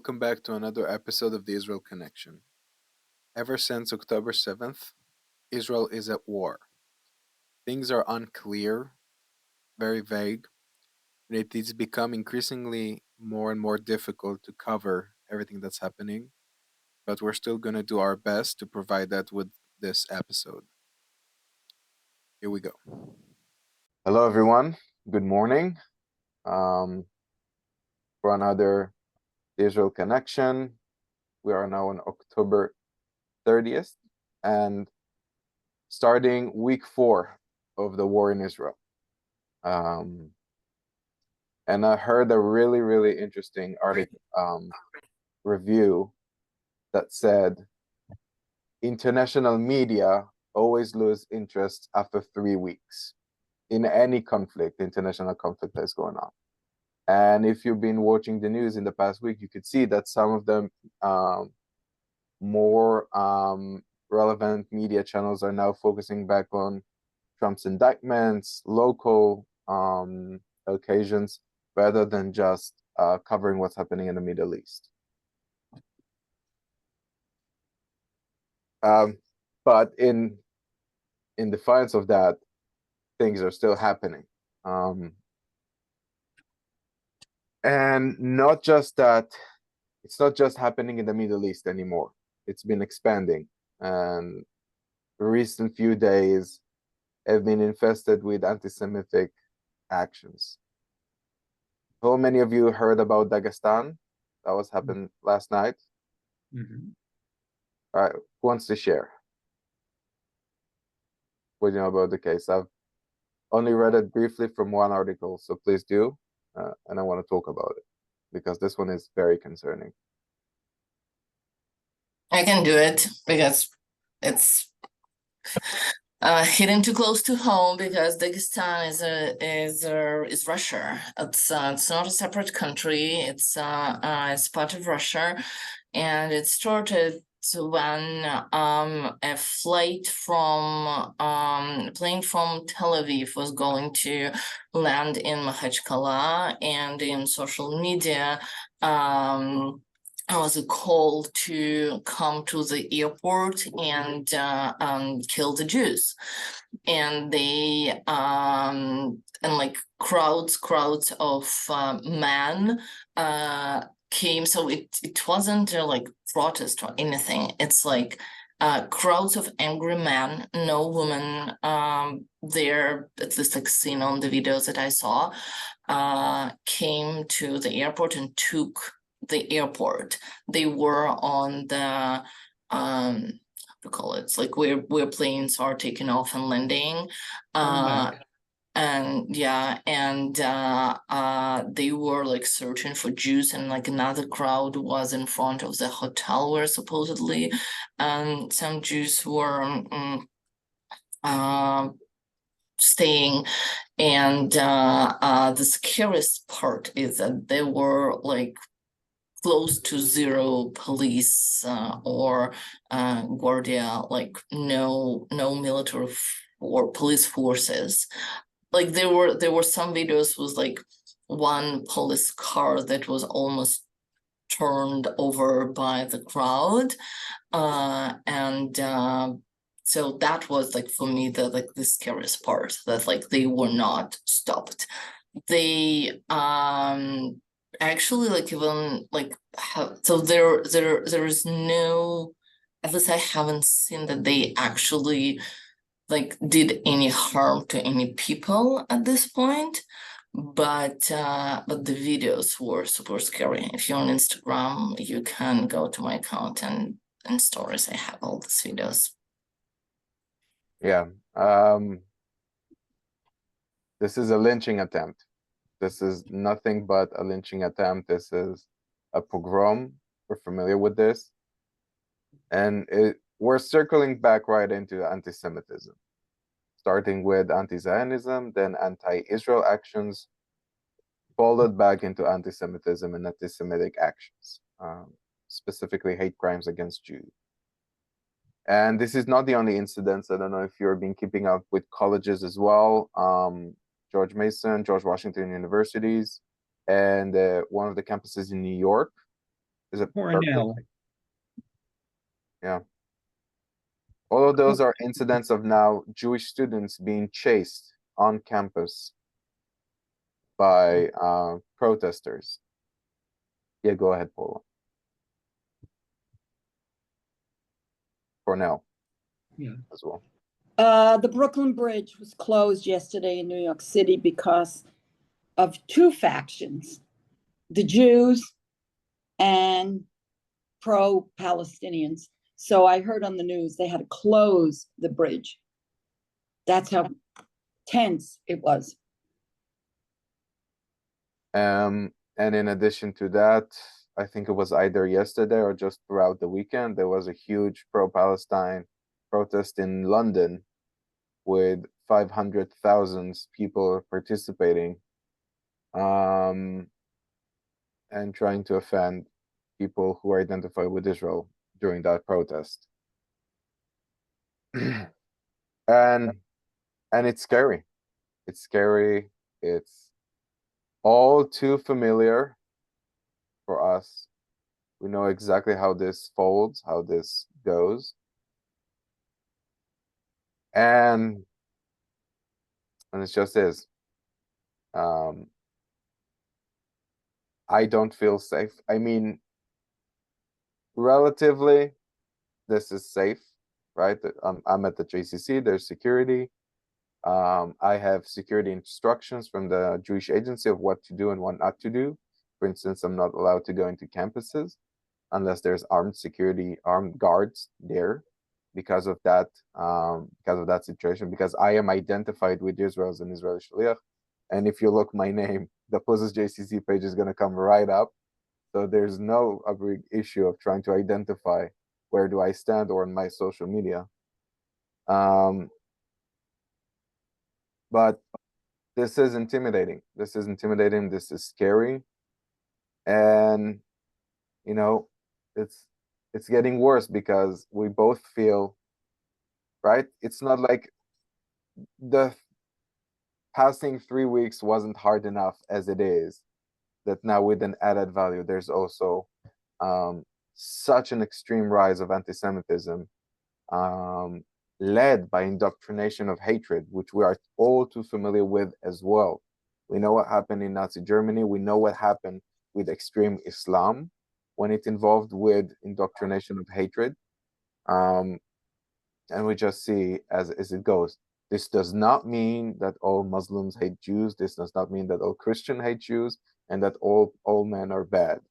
welcome back to another episode of the Israel Connection. Ever since October 7th, Israel is at war. Things are unclear, very vague, and it is become increasingly more and more difficult to cover everything that's happening, but we're still going to do our best to provide that with this episode. Here we go. Hello, everyone. Good morning. For another Israel Connection, we are now on October 30th and starting week 4 of the war in Israel. And I heard a really interesting article review that said international media always lose interest after 3 weeks in any conflict, international conflict that's going on. And if you've been watching the news in the past week, you could see that some of the more relevant media channels are now focusing back on Trump's indictments, local occasions, rather than just covering what's happening in the Middle East. But in defiance of that, things are still happening. And not just that, it's not just happening in the Middle East anymore. It's been expanding. And the recent few days have been infested with anti-Semitic actions. How many of you heard about Dagestan? That was happened last night. Mm-hmm. All right, who wants to share? What do you know about the case? I've only read it briefly from one article, so please do. And I want to talk about it because this one is very concerning. I can do it because it's hitting too close to home because Dagestan is Russia. It's not a separate country. It's part of Russia, and it started when a flight from plane from Tel Aviv was going to land in Makhachkala, and in social media I was called to come to the airport and kill the Jews, and they and like crowds of men came. So it wasn't like protest or anything. It's like crowds of angry men, no women there, at least like seen on the videos that I saw, came to the airport and took the airport. They were on the we call it, it's like where planes are taking off and landing. And yeah, and they were like searching for Jews, and like another crowd was in front of the hotel where supposedly some Jews were staying. And the scariest part is that there were like close to zero police or guardia, like no military or police forces. Like there were some videos with like one police car that was almost turned over by the crowd, and so that was like for me the scariest part, that like they were not stopped. They actually like even like so there is no, at least I haven't seen that they actually like did any harm to any people at this point, but the videos were super scary. If you're on Instagram, you can go to my account and stories. I have all these videos. Yeah, this is a lynching attempt. This is nothing but a lynching attempt. This is a pogrom. We're familiar with this. And we're circling back right into anti-Semitism, starting with anti-Zionism, then anti-Israel actions, followed back into anti-Semitism and anti-Semitic actions, specifically hate crimes against Jews. And this is not the only incidents. I don't know if you've been keeping up with colleges as well. George Mason, George Washington universities, and one of the campuses in New York. Is it Cornell. perfect? Yeah. All of those are incidents of now Jewish students being chased on campus by protesters. Yeah, go ahead, Paula. Cornell. Yeah. As well. The Brooklyn Bridge was closed yesterday in New York City because of two factions, the Jews and pro-Palestinians. So I heard on the news they had to close the bridge. That's how tense it was. And in addition to that, I think it was either yesterday or just throughout the weekend, there was a huge pro-Palestine protest in London with 500,000 people participating and trying to offend people who identify with Israel during that protest. and it's scary. It's scary. It's all too familiar for us. We know exactly how this folds, how this goes. And it just is. I don't feel safe. I mean, relatively, this is safe, right? I'm at the JCC, there's security. I have security instructions from the Jewish Agency of what to do and what not to do. For instance, I'm not allowed to go into campuses unless there's armed guards there because of that situation, because I am identified with Israel as an Israeli Shaliach. And if you look my name, the Pozez JCC page is going to come right up. So there's no a big issue of trying to identify where do I stand or in my social media. But this is intimidating. This is intimidating. This is scary. And, you know, it's getting worse because we both feel, right? It's not like the passing 3 weeks wasn't hard enough as it is, that now with an added value, there's also such an extreme rise of anti-Semitism, led by indoctrination of hatred, which we are all too familiar with as well. We know what happened in Nazi Germany. We know what happened with extreme Islam when it involved with indoctrination of hatred. And we just see as it goes. This does not mean that all Muslims hate Jews. This does not mean that all Christians hate Jews and that all men are bad.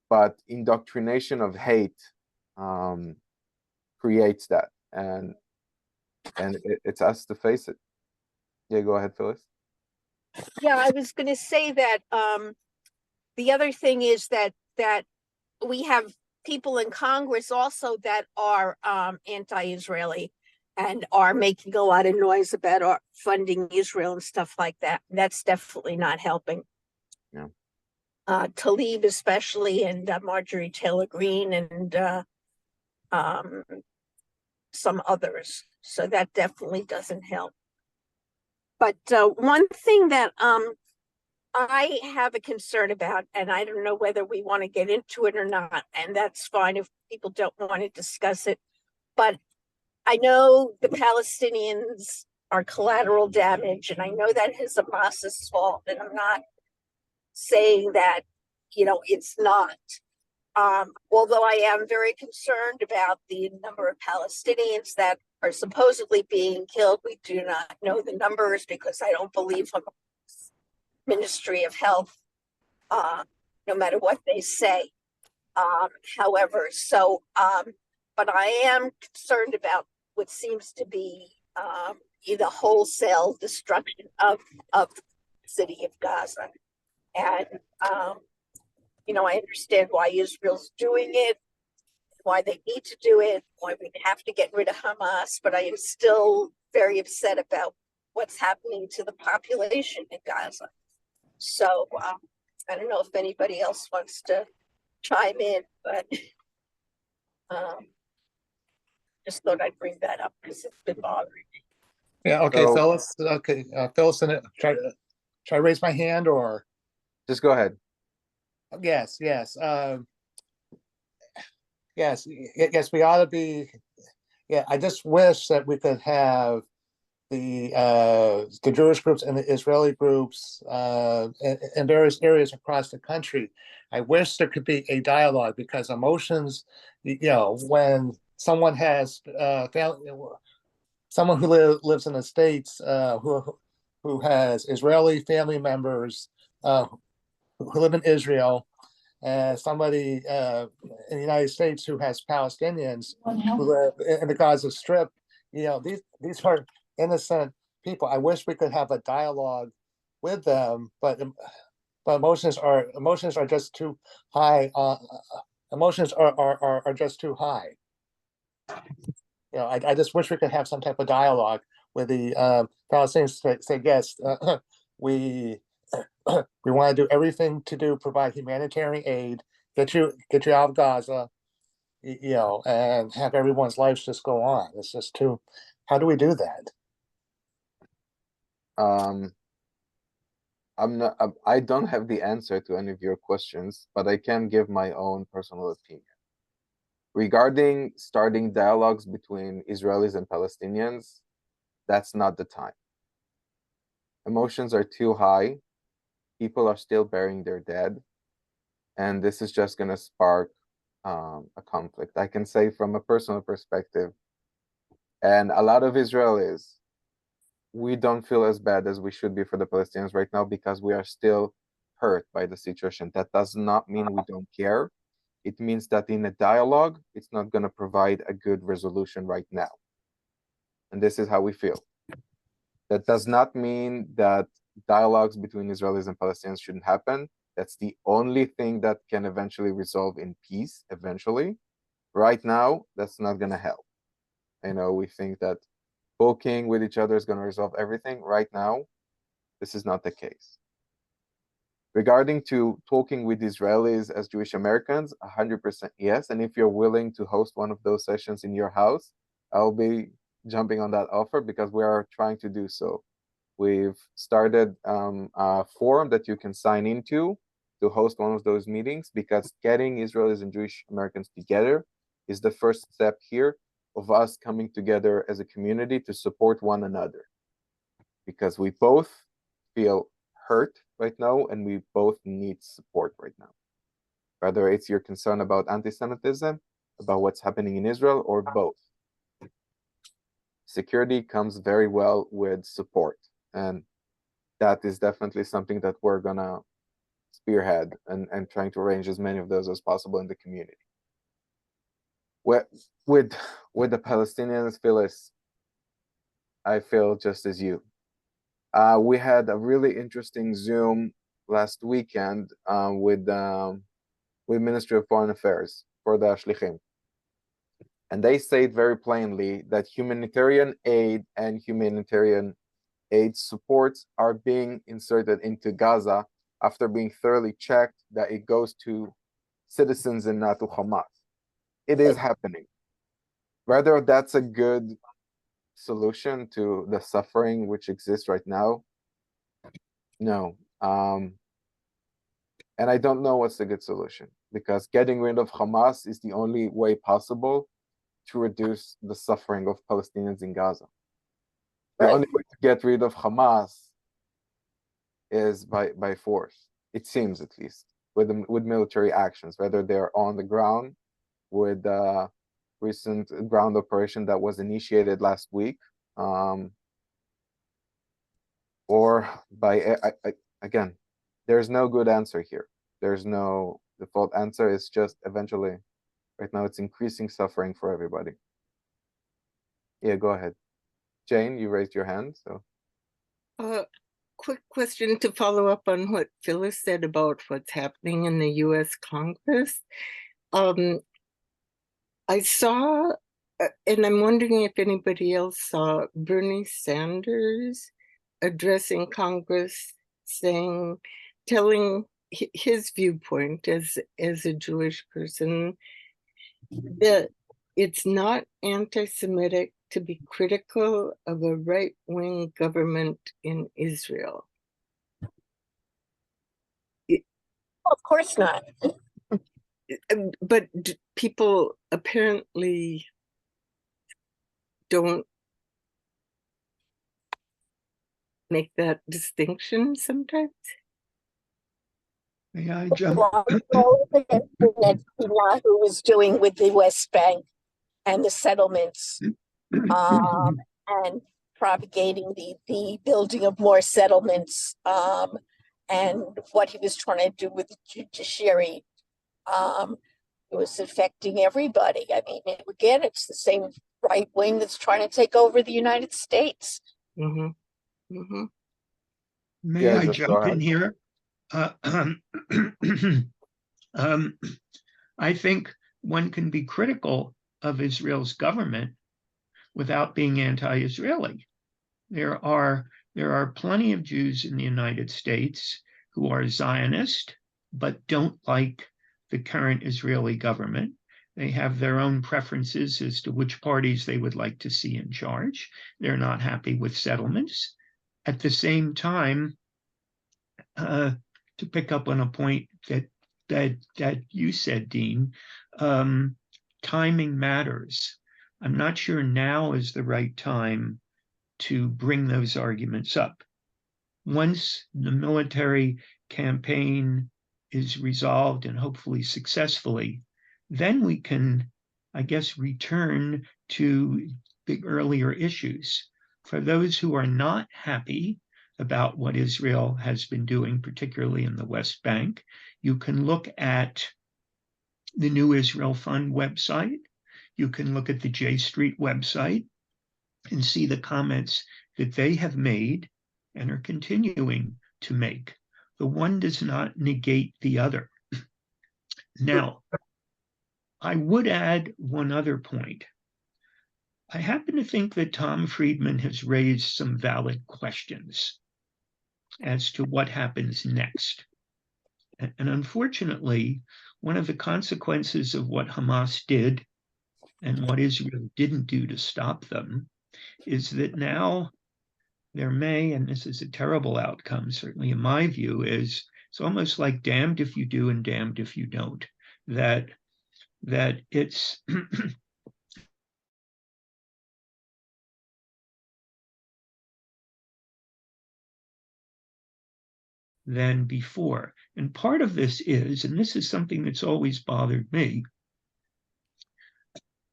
But indoctrination of hate creates that, and it's us to face it. Yeah, go ahead, Phyllis. Yeah, I was going to say that the other thing is that we have people in Congress also that are anti-Israeli and are making a lot of noise about funding Israel and stuff like that. That's definitely not helping. Yeah. Tlaib especially, and Marjorie Taylor Greene, and some others. So that definitely doesn't help. But one thing that I have a concern about, and I don't know whether we want to get into it or not, and that's fine if people don't want to discuss it, but I know the Palestinians are collateral damage, and I know that is Hamas's fault, and I'm not saying that, it's not. Although I am very concerned about the number of Palestinians that are supposedly being killed. We do not know the numbers because I don't believe Hamas Ministry of Health, no matter what they say. However, but I am concerned about what seems to be the wholesale destruction of the city of Gaza. And, I understand why Israel's doing it, why they need to do it, why we have to get rid of Hamas, but I am still very upset about what's happening to the population in Gaza. So I don't know if anybody else wants to chime in, but just thought I'd bring that up because it's been bothering me. Yeah. Okay, So- Phyllis. Okay, Phyllis, and should I raise my hand or? Just go ahead. Yes. yes, yes, we ought to be. Yeah, I just wish that we could have the Jewish groups and the Israeli groups in various areas across the country. I wish there could be a dialogue because emotions, when someone has family, someone who lives in the States who has Israeli family members who live in Israel, somebody in the United States who has Palestinians who live in the Gaza Strip. These are innocent people. I wish we could have a dialogue with them, but emotions are just too high. Emotions are just too high. I just wish we could have some type of dialogue with the Palestinians. Say yes, we we want to do everything to provide humanitarian aid, get you out of Gaza, and have everyone's lives just go on. It's just too. How do we do that? I don't have the answer to any of your questions, but I can give my own personal opinion. Regarding starting dialogues between Israelis and Palestinians, that's not the time. Emotions are too high. People are still burying their dead. And this is just going to spark a conflict. I can say from a personal perspective, and a lot of Israelis, we don't feel as bad as we should be for the Palestinians right now because we are still hurt by the situation. That does not mean we don't care. It means that in a dialogue, it's not going to provide a good resolution right now. And this is how we feel. That does not mean that dialogues between Israelis and Palestinians shouldn't happen. That's the only thing that can eventually resolve in peace, eventually. Right now, that's not going to help. We think that poking with each other is going to resolve everything. Right now, this is not the case. Regarding to talking with Israelis as Jewish Americans, 100% yes. And if you're willing to host one of those sessions in your house, I'll be jumping on that offer because we are trying to do so. We've started a forum that you can sign into to host one of those meetings because getting Israelis and Jewish Americans together is the first step here of us coming together as a community to support one another. Because we both feel hurt right now and we both need support right now. Whether it's your concern about anti-Semitism, about what's happening in Israel, or both. Security comes very well with support. And that is definitely something that we're gonna spearhead and trying to arrange as many of those as possible in the community. With the Palestinians, Phyllis, I feel just as you. We had a really interesting Zoom last weekend with Ministry of Foreign Affairs for the Shlichim. And they said very plainly that humanitarian aid and humanitarian aid supports are being inserted into Gaza after being thoroughly checked that it goes to citizens and not to Hamas. It is happening. Whether that's a good solution to the suffering which exists right now, no. And I don't know what's the good solution because getting rid of Hamas is the only way possible to reduce the suffering of Palestinians in Gaza. The only way to get rid of Hamas is by force. It seems, at least, with military actions, whether they're on the ground with the recent ground operation that was initiated last week, or by again, there's no good answer here. There's no default answer. It's just eventually, right now, it's increasing suffering for everybody. Yeah, go ahead. Jane, you raised your hand, so. Quick question to follow up on what Phyllis said about what's happening in the U.S. Congress. I saw, and I'm wondering if anybody else saw Bernie Sanders addressing Congress, telling his viewpoint as a Jewish person that it's not anti-Semitic to be critical of a right-wing government in Israel. Of course not. But people apparently don't make that distinction sometimes. May I jump? Well, that Netanyahu was doing with the West Bank and the settlements, and propagating the building of more settlements, and what he was trying to do with the judiciary. It was affecting everybody. I mean, again, it's the same right wing that's trying to take over the United States. Mm-hmm. Mm-hmm. May Yeah, I just go jump in ahead. here? I think one can be critical of Israel's government without being anti-Israeli. There are plenty of Jews in the United States who are Zionist, but don't like the current Israeli government. They have their own preferences as to which parties they would like to see in charge. They're not happy with settlements. At the same time, to pick up on a point that you said, Dean, timing matters. I'm not sure now is the right time to bring those arguments up. Once the military campaign is resolved and hopefully successfully, then we can, I guess, return to the earlier issues. For those who are not happy about what Israel has been doing, particularly in the West Bank, you can look at the New Israel Fund website. You can look at the J Street website and see the comments that they have made and are continuing to make. The one does not negate the other. Now, I would add one other point. I happen to think that Tom Friedman has raised some valid questions as to what happens next. And unfortunately, one of the consequences of what Hamas did and what Israel didn't do to stop them is that now there may, and this is a terrible outcome, certainly in my view, is it's almost like damned if you do and damned if you don't, that it's than before. And part of this is, and this is something that's always bothered me,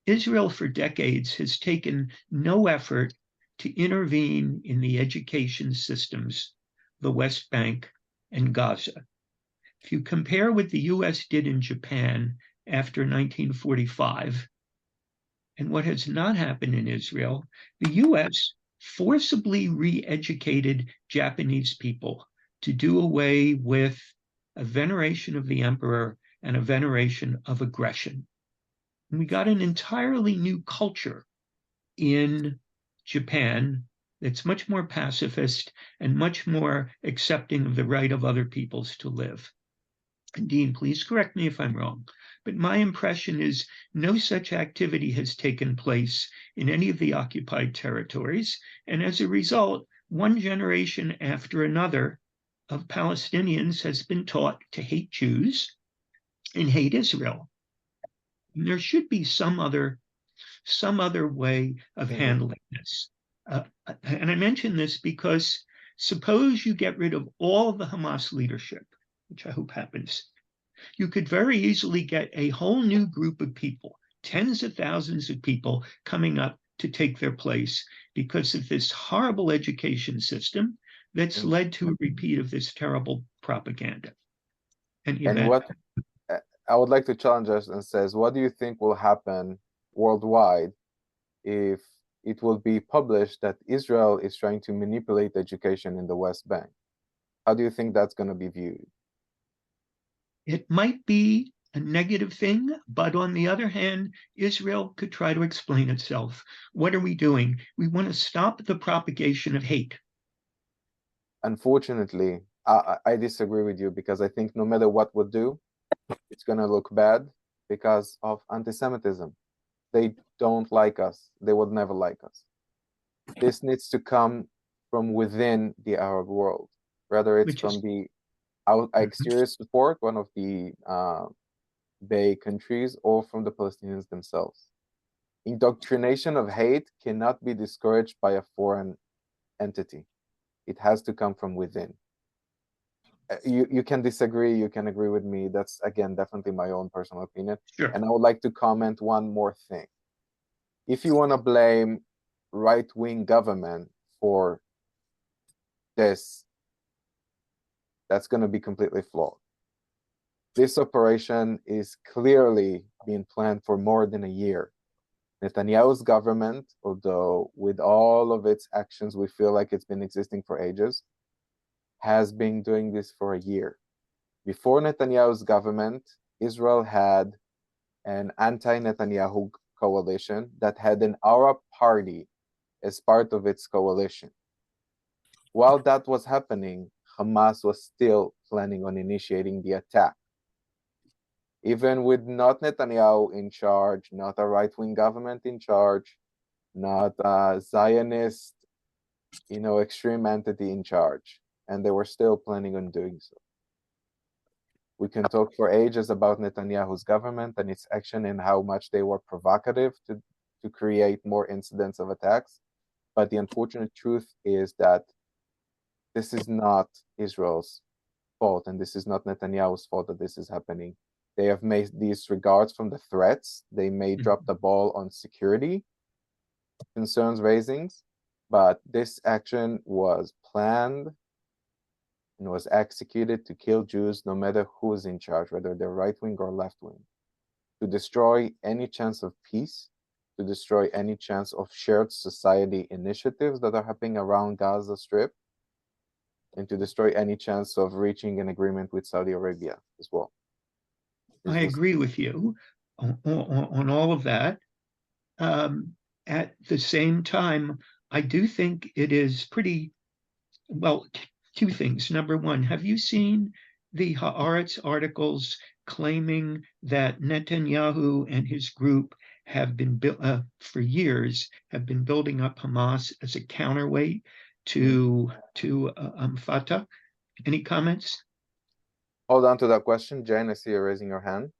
Israel for decades has taken no effort to intervene in the education systems, the West Bank and Gaza. If you compare what the US did in Japan after 1945 and what has not happened in Israel, the US forcibly re-educated Japanese people to do away with a veneration of the emperor and a veneration of aggression. And we got an entirely new culture in Japan that's much more pacifist and much more accepting of the right of other peoples to live. And Dean, please correct me if I'm wrong, but my impression is no such activity has taken place in any of the occupied territories. And as a result, one generation after another of Palestinians has been taught to hate Jews and hate Israel. And there should be some other way of handling this. And I mention this because suppose you get rid of all of the Hamas leadership, which I hope happens. You could very easily get a whole new group of people, tens of thousands of people coming up to take their place because of this horrible education system that's led to a repeat of this terrible propaganda. And what I would like to challenge us and says, what do you think will happen worldwide if it will be published that Israel is trying to manipulate education in the West Bank? How do you think that's going to be viewed? It might be a negative thing, but on the other hand, Israel could try to explain itself. What are we doing? We want to stop the propagation of hate. Unfortunately, I disagree with you because I think no matter what we'll do, it's going to look bad because of anti-Semitism. They don't like us. They would never like us. This needs to come from within the Arab world. Rather, it's from the exterior support. One of the Bay countries or from the Palestinians themselves. Indoctrination of hate cannot be discouraged by a foreign entity. It has to come from within. You can disagree, you can agree with me. That's, again, definitely my own personal opinion. Sure. And I would like to comment one more thing. If you want to blame right-wing government for this, that's going to be completely flawed. This operation is clearly being planned for more than a year. Netanyahu's government, although with all of its actions we feel like it's been existing for ages, has been doing this for a year. Before Netanyahu's government, Israel had an anti-Netanyahu coalition that had an Arab party as part of its coalition. While that was happening, Hamas was still planning on initiating the attack. Even with not Netanyahu in charge, not a right-wing government in charge, not a Zionist, extreme entity in charge, and they were still planning on doing so. We can talk for ages about Netanyahu's government and its action and how much they were provocative to create more incidents of attacks. But the unfortunate truth is that this is not Israel's fault, and this is not Netanyahu's fault that this is happening. They have made disregards from the threats. They may drop the ball on security concerns raisings, but this action was planned and was executed to kill Jews no matter who is in charge, whether they're right-wing or left-wing, to destroy any chance of peace, to destroy any chance of shared society initiatives that are happening around Gaza Strip, and to destroy any chance of reaching an agreement with Saudi Arabia as well. I agree with you on all of that. At the same time, I do think it is pretty, well, two things. Number one, have you seen the Haaretz articles claiming that Netanyahu and his group have been for years have been building up Hamas as a counterweight to Fatah? Any comments? Hold on to that question, Jane. I see you raising your hand.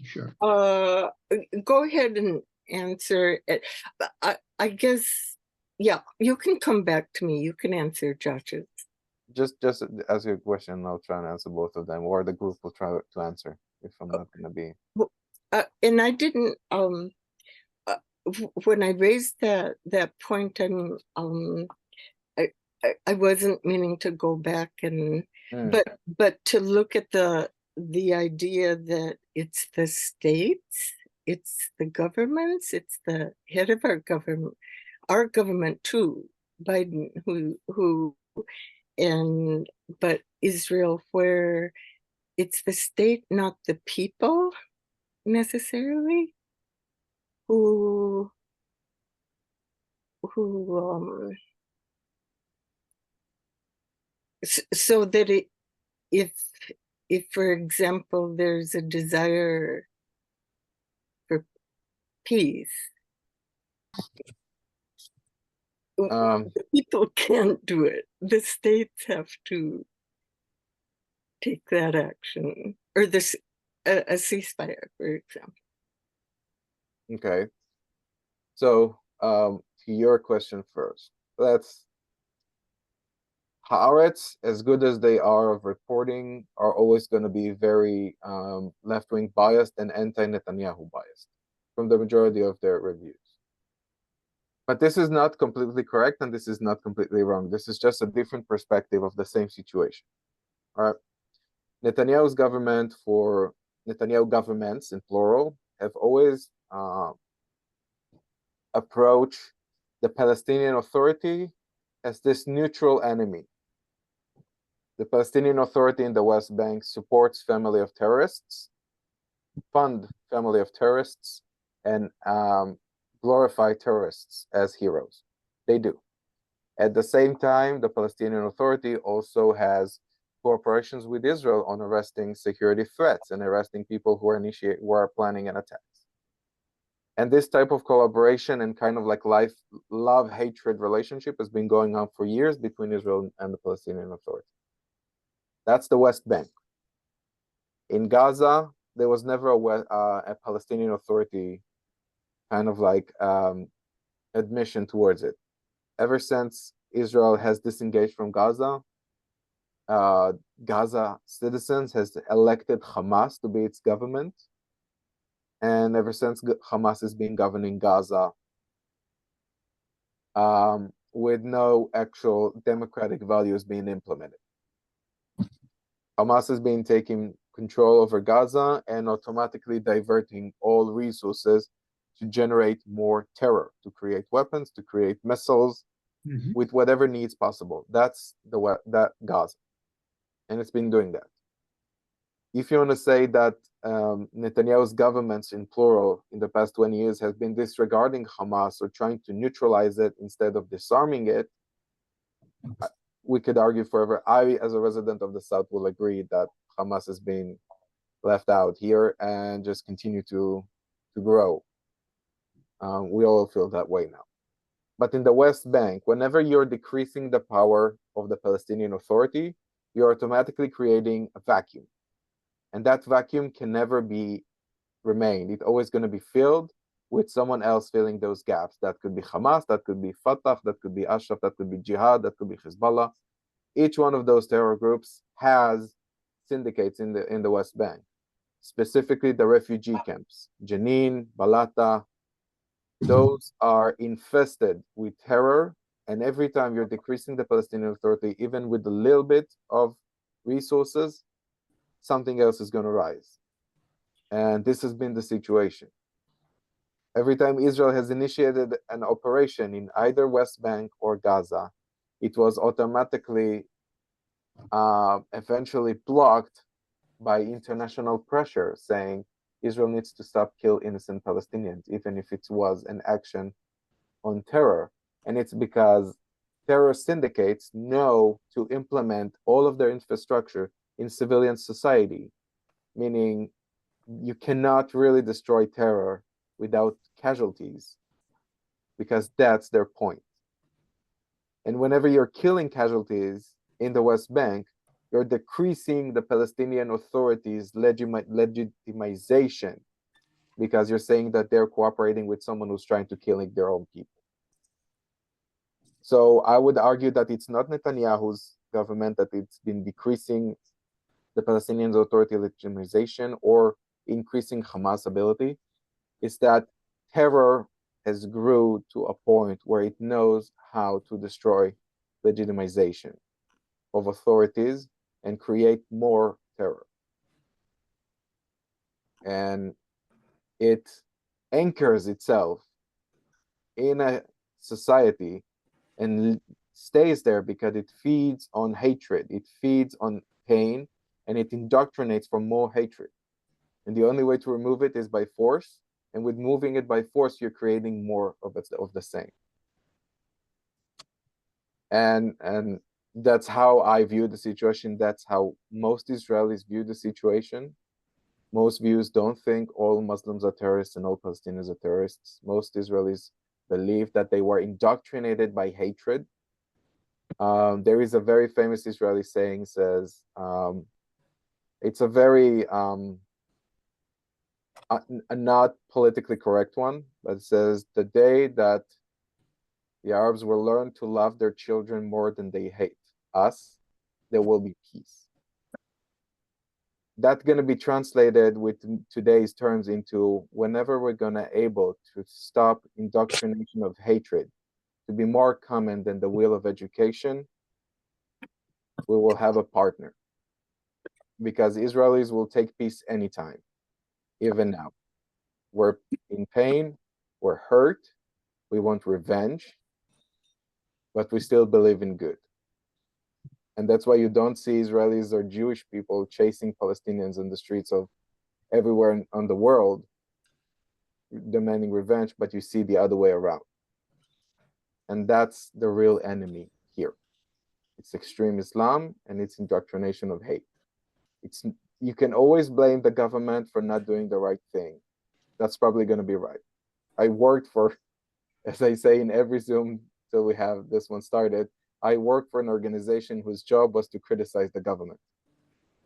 Sure. Go ahead and answer it. I guess, yeah, you can come back to me. You can answer Josh's. Just ask your question. I'll try and answer both of them, or the group will try to answer if I'm not going to be. And I didn't. When I raised that point, I mean, I wasn't meaning to go back and, but to look at the idea that it's the states, it's the governments, it's the head of our government too, Biden, but Israel, where it's the state, not the people necessarily, who so that if for example there's a desire for peace, the people can't do it. The states have to take that action, or a ceasefire, for example. Okay. So to your question first, Haaretz, as good as they are of reporting, are always going to be very left-wing biased and anti-Netanyahu biased from the majority of their reviews. But this is not completely correct, and this is not completely wrong. This is just a different perspective of the same situation. All right. Netanyahu governments, in plural, have always approached the Palestinian Authority as this neutral enemy. The Palestinian Authority in the West Bank supports family of terrorists, fund family of terrorists, and glorify terrorists as heroes. They do. At the same time, the Palestinian Authority also has cooperations with Israel on arresting security threats and arresting people who are planning an attack. And this type of collaboration and kind of like love-hatred relationship has been going on for years between Israel and the Palestinian Authority. That's the West Bank. In Gaza, there was never a Palestinian Authority kind of like admission towards it. Ever since Israel has disengaged from Gaza, Gaza citizens has elected Hamas to be its government. And ever since Hamas has been governing Gaza, with no actual democratic values being implemented. Hamas has been taking control over Gaza and automatically diverting all resources to generate more terror, to create weapons, to create missiles, with whatever needs possible. That's that Gaza, and it's been doing that. If you want to say that Netanyahu's governments, in plural, in the past 20 years has been disregarding Hamas or trying to neutralize it instead of disarming it, we could argue forever. I, as a resident of the South, will agree that Hamas has been left out here and just continue to grow. We all feel that way now. But in the West Bank, whenever you're decreasing the power of the Palestinian Authority, you're automatically creating a vacuum. And that vacuum can never be remained. It's always going to be filled with someone else filling those gaps. That could be Hamas, that could be Fatah, that could be Ashraf, that could be Jihad, that could be Hezbollah. Each one of those terror groups has syndicates in the West Bank, specifically the refugee camps, Jenin, Balata. Those are infested with terror, and every time you're decreasing the Palestinian Authority, even with a little bit of resources, something else is going to rise. And this has been the situation. Every time Israel has initiated an operation in either West Bank or Gaza, it was automatically eventually blocked by international pressure, saying Israel needs to stop kill innocent Palestinians, even if it was an action on terror. And it's because terror syndicates know to implement all of their infrastructure in civilian society, meaning you cannot really destroy terror without casualties, because that's their point. And whenever you're killing casualties in the West Bank, you're decreasing the Palestinian Authority's legitimization, because you're saying that they're cooperating with someone who's trying to kill their own people. So I would argue that it's not Netanyahu's government that it's been decreasing the Palestinian Authority legitimization or increasing Hamas ability. It's that terror has grew to a point where it knows how to destroy legitimization of authorities and create more terror. And it anchors itself in a society and stays there because it feeds on hatred, it feeds on pain, and it indoctrinates for more hatred. And the only way to remove it is by force. And with moving it by force, you're creating more of the same. And that's how I view the situation. That's how most Israelis view the situation. Most Jews don't think all Muslims are terrorists and all Palestinians are terrorists. Most Israelis believe that they were indoctrinated by hatred. There is a very famous Israeli saying, says, it's a very a not politically correct one, but it says, the day that the Arabs will learn to love their children more than they hate us, there will be peace. That's going to be translated with today's terms into whenever we're going to able to stop indoctrination of hatred to be more common than the will of education, we will have a partner. Because Israelis will take peace anytime, even now. We're in pain, we're hurt, we want revenge, but we still believe in good. And that's why you don't see Israelis or Jewish people chasing Palestinians in the streets of everywhere on the world demanding revenge, but you see the other way around. And that's the real enemy here. It's extreme Islam and it's indoctrination of hate. You can always blame the government for not doing the right thing. That's probably going to be right. I worked for, as I say in every Zoom till we have this one started, I worked for an organization whose job was to criticize the government.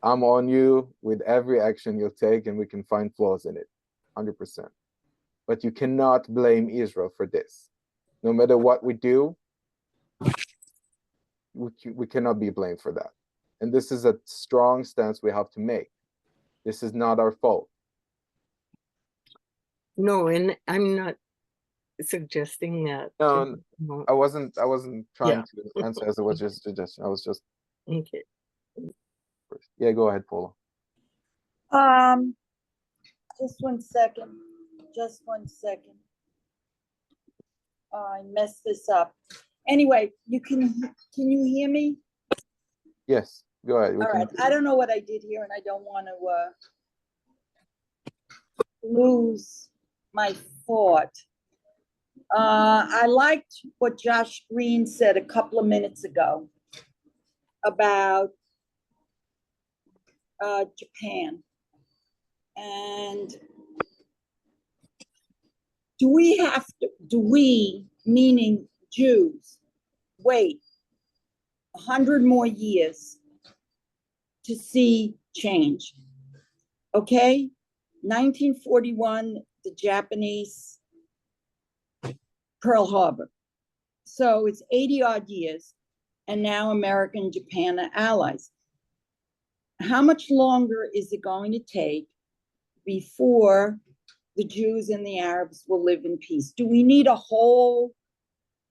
I'm on you with every action you'll take, and we can find flaws in it, 100%. But you cannot blame Israel for this. No matter what we do, we cannot be blamed for that. And this is a strong stance we have to make. This is not our fault. No, and I'm not suggesting that. No, No. I wasn't trying Yeah. to answer as it was just a suggestion. I was just, Okay. yeah, go ahead, Paula. Just 1 second. Just 1 second. I messed this up. Anyway, can you hear me? Yes, go ahead. All right. I don't know what I did here, and I don't want to lose my thought. I liked what Josh Green said a couple of minutes ago about Japan. And do we, meaning Jews, wait 100 more years to see change? Okay, 1941, the Japanese Pearl Harbor. So it's 80 odd years, and now America and Japan are allies. How much longer is it going to take before the Jews and the Arabs will live in peace? Do we need a whole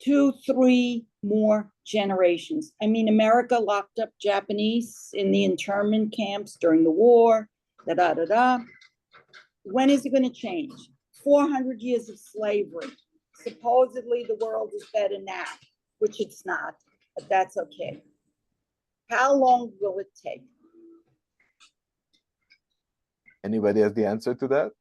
2, 3 more generations? I mean, America locked up Japanese in the internment camps during the war, When is it going to change? 400 years of slavery. Supposedly the world is better now, which it's not, but that's okay. How long will it take? Anybody has the answer to that?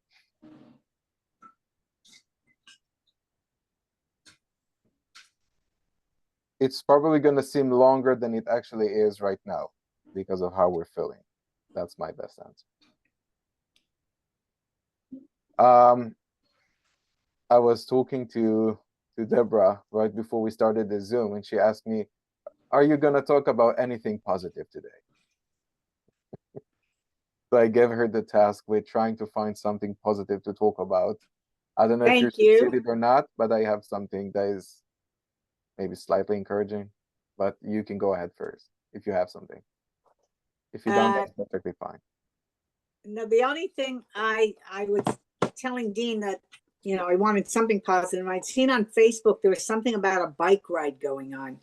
It's probably going to seem longer than it actually is right now because of how we're feeling. That's my best answer. I was talking to Deborah right before we started the Zoom, and she asked me, are you going to talk about anything positive today? So I gave her the task with trying to find something positive to talk about. I don't know if you succeeded or not, but I have something that is maybe slightly encouraging. But you can go ahead first if you have something. If you don't, that's perfectly fine. No, the only thing I was telling Dean that, you know, I wanted something positive. I'd seen on Facebook there was something about a bike ride going on.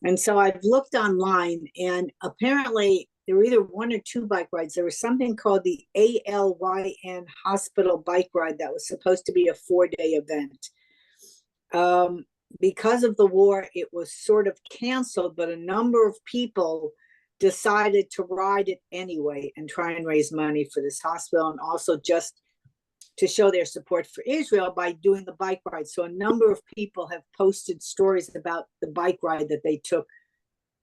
And so I've looked online, and apparently there were either 1 or 2 bike rides. There was something called the ALYN Hospital Bike Ride that was supposed to be a 4-day event. Because of the war, it was sort of canceled, but a number of people decided to ride it anyway and try and raise money for this hospital, and also just to show their support for Israel by doing the bike ride. So a number of people have posted stories about the bike ride that they took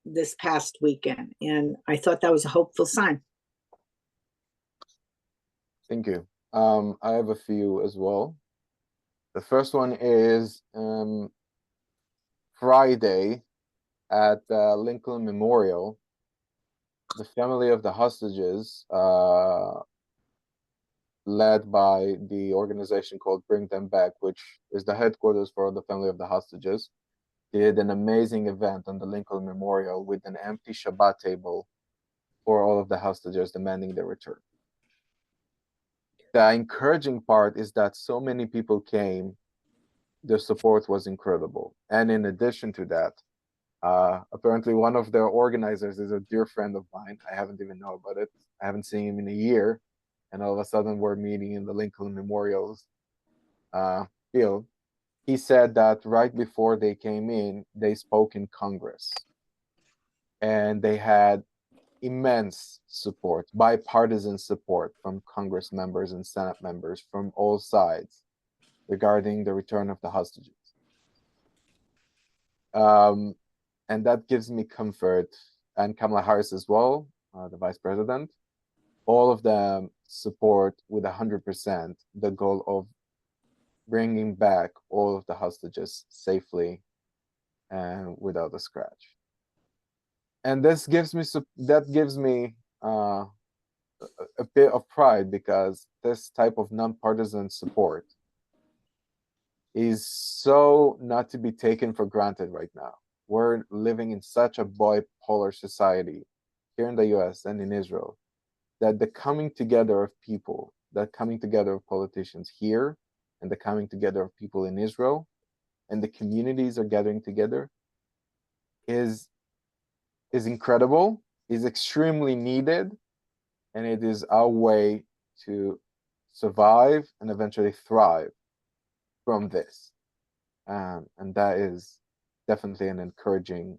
this past weekend, and I thought that was a hopeful sign. Thank you. I have a few as well. The first one is Friday at Lincoln Memorial. The family of the hostages, led by the organization called Bring Them Back, which is the headquarters for the family of the hostages, did an amazing event on the Lincoln Memorial with an empty Shabbat table for all of the hostages demanding their return. The encouraging part is that so many people came. The support was incredible. And in addition to that, apparently one of their organizers is a dear friend of mine. I haven't even known about it. I haven't seen him in a year. And all of a sudden we're meeting in the Lincoln Memorial's field. He said that right before they came in, they spoke in Congress. And they had immense support, bipartisan support from Congress members and Senate members from all sides regarding the return of the hostages. And that gives me comfort, and Kamala Harris as well, the vice president. All of them support with 100% the goal of bringing back all of the hostages safely and without a scratch. And this gives me a bit of pride, because this type of nonpartisan support is so not to be taken for granted right now. We're living in such a bipolar society here in the US and in Israel, that the coming together of people, the coming together of politicians here, and the coming together of people in Israel, and the communities are gathering together, is incredible, is extremely needed, and it is our way to survive and eventually thrive from this. And that is definitely an encouraging,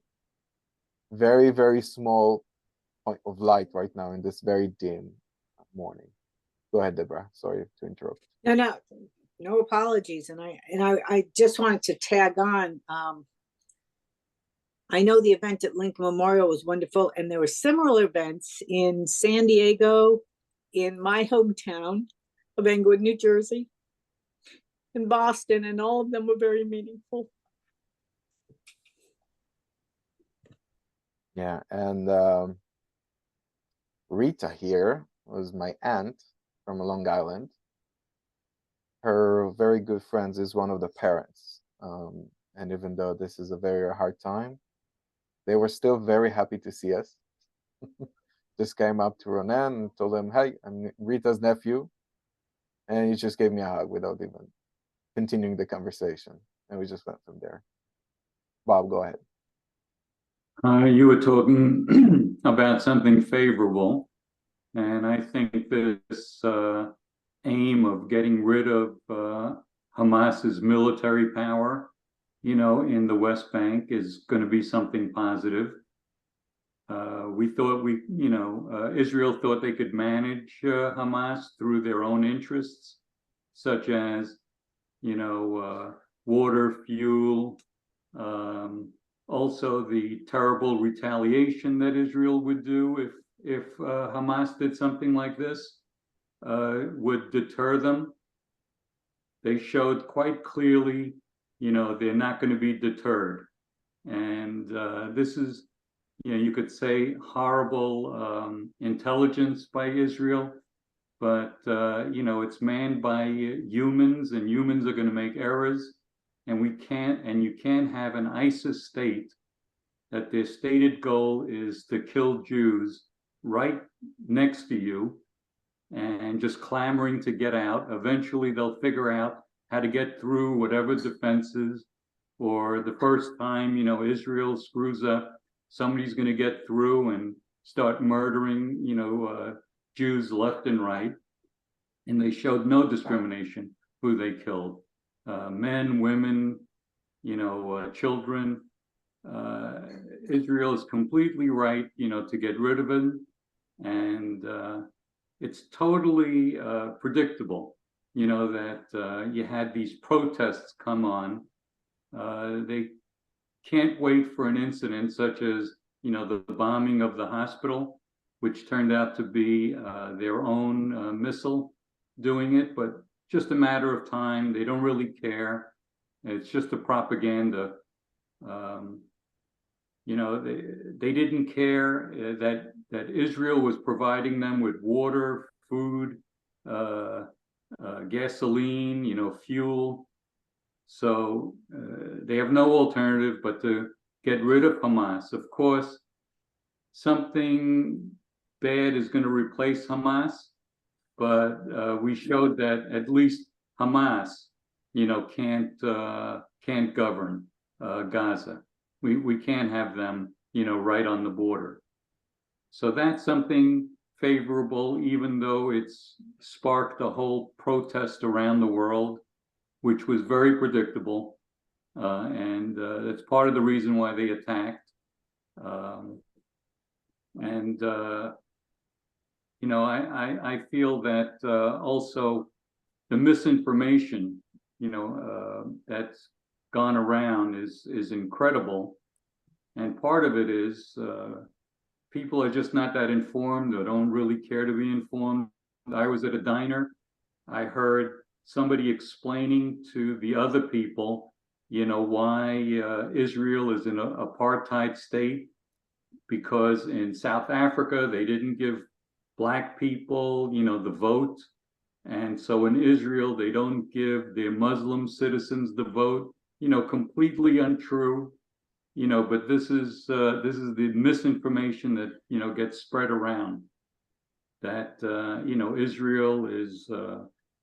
very, very small point of light right now in this very dim morning. Go ahead, Deborah. Sorry to interrupt. No apologies. And I just wanted to tag on. I know the event at Lincoln Memorial was wonderful, and there were similar events in San Diego, in my hometown of Englewood, New Jersey, in Boston, and all of them were very meaningful. Yeah, and Rita here was my aunt from Long Island. Her very good friends is one of the parents. And even though this is a very hard time, they were still very happy to see us. Just came up to Ronan and told him, "Hey, I'm Rita's nephew." And he just gave me a hug without even continuing the conversation. And we just went from there. Bob, go ahead. You were talking about something favorable. And I think this aim of getting rid of Hamas's military power, in the West Bank is going to be something positive. We thought Israel thought they could manage Hamas through their own interests, such as, water, fuel, also the terrible retaliation that Israel would do if Hamas did something like this, would deter them. They showed quite clearly, they're not going to be deterred. And this is, you could say horrible intelligence by Israel, but, it's manned by humans, and humans are going to make errors. And you can't have an ISIS state that their stated goal is to kill Jews right next to you and just clamoring to get out. Eventually they'll figure out how to get through whatever defenses, or the first time, Israel screws up, somebody's going to get through and start murdering, Jews left and right. And they showed no discrimination who they killed. Men, women, children. Israel is completely right, to get rid of it. And it's totally predictable, that you had these protests come on. They can't wait for an incident such as, the bombing of the hospital, which turned out to be their own missile doing it, but just a matter of time. They don't really care. It's just a propaganda. They didn't care that Israel was providing them with water, food, gasoline, fuel. So they have no alternative but to get rid of Hamas. Of course, something bad is going to replace Hamas, but we showed that at least Hamas, can't govern Gaza. We can't have them, right on the border. So that's something favorable, even though it's sparked a whole protest around the world, which was very predictable. And that's part of the reason why they attacked. I feel that also the misinformation, that's gone around is incredible. And part of it is people are just not that informed or don't really care to be informed. I was at a diner. I heard somebody explaining to the other people, why Israel is in an apartheid state. because in South Africa, they didn't give Black people, the vote. And so in Israel, they don't give their Muslim citizens the vote, completely untrue. But this is the misinformation that, gets spread around, that, Israel is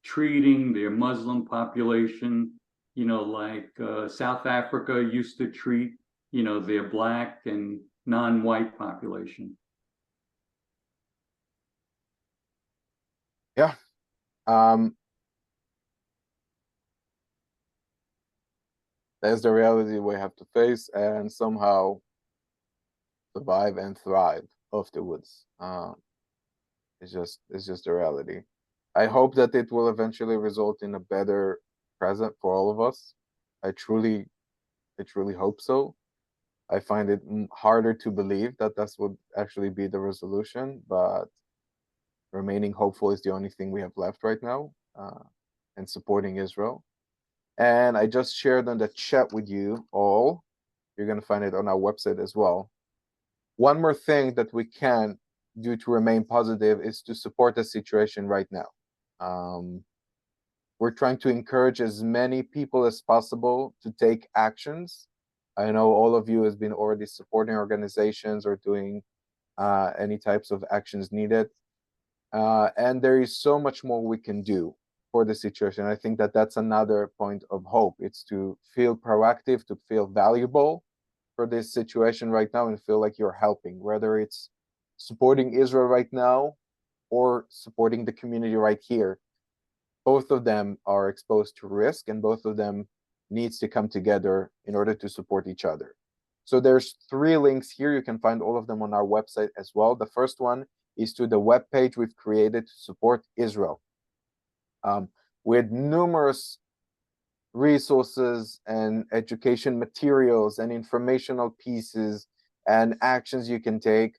treating their Muslim population, like South Africa used to treat, their Black and non-white population. Yeah. That's the reality we have to face and somehow survive and thrive afterwards. It's just the reality. I hope that it will eventually result in a better present for all of us. I truly hope so. I find it harder to believe that that's would actually be the resolution, but remaining hopeful is the only thing we have left right now, and supporting Israel. And I just shared on the chat with you all. You're going to find it on our website as well. One more thing that we can do to remain positive is to support the situation right now. We're trying to encourage as many people as possible to take actions. I know all of you has been already supporting organizations or doing any types of actions needed. And there is so much more we can do for the situation. I think that that's another point of hope. It's to feel proactive, to feel valuable for this situation right now and feel like you're helping, whether it's supporting Israel right now or supporting the community right here. Both of them are exposed to risk and both of them needs to come together in order to support each other. So there's 3 links here. You can find all of them on our website as well. The first one is to the webpage we've created to support Israel, with numerous resources and education materials and informational pieces and actions you can take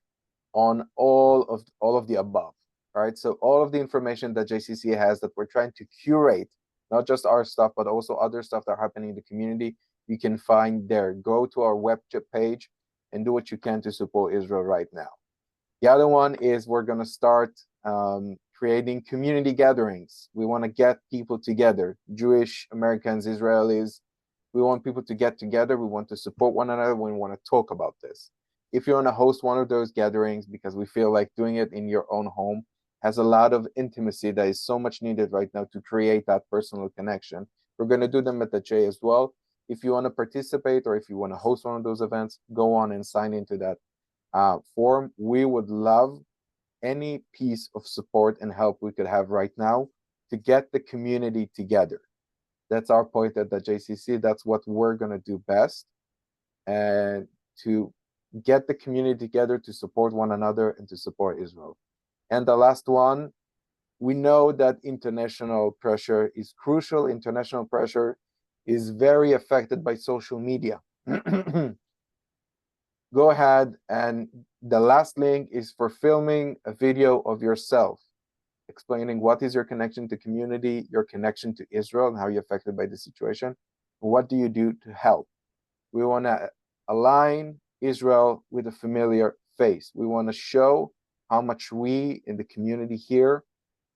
on all of the above. Right, so all of the information that JCC has that we're trying to curate, not just our stuff, but also other stuff that are happening in the community, you can find there. Go to our web page and do what you can to support Israel right now. The other one is we're going to start creating community gatherings. We want to get people together, Jewish, Americans, Israelis. We want people to get together. We want to support one another. We want to talk about this. If you want to host one of those gatherings, because we feel like doing it in your own home has a lot of intimacy that is so much needed right now to create that personal connection. We're going to do them at the J as well. If you want to participate or if you want to host one of those events, go on and sign into that form. We would love any piece of support and help we could have right now to get the community together. That's our point at the JCC. That's what we're going to do best, and to get the community together to support one another and to support Israel. And the last one, we know that international pressure is crucial. International pressure is very affected by social media. Go ahead, and the last link is for filming a video of yourself, explaining what is your connection to community, your connection to Israel, and how you're affected by the situation. What do you do to help? We want to align Israel with a familiar face. We want to show how much we in the community here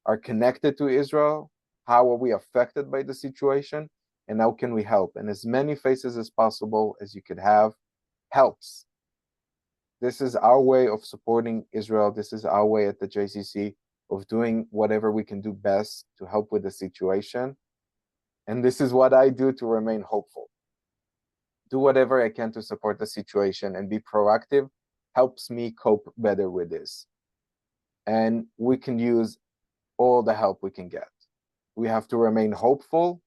are connected to Israel, how are we affected by the situation, and how can we help? And as many faces as possible as you could have helps. This is our way of supporting Israel. This is our way at the JCC of doing whatever we can do best to help with the situation. And this is what I do to remain hopeful. Do whatever I can to support the situation and be proactive helps me cope better with this. And we can use all the help we can get. We have to remain hopeful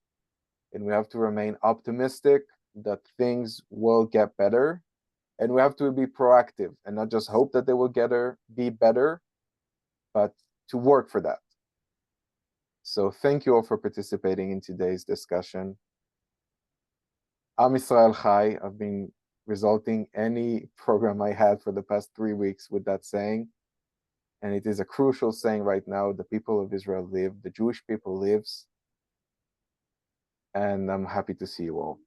and we have to remain optimistic that things will get better. And we have to be proactive and not just hope that they will be better, but to work for that. So thank you all for participating in today's discussion. Am Israel Chai. I've been resulting any program I had for the past 3 weeks with that saying. And it is a crucial saying right now. The people of Israel live, the Jewish people lives. And I'm happy to see you all.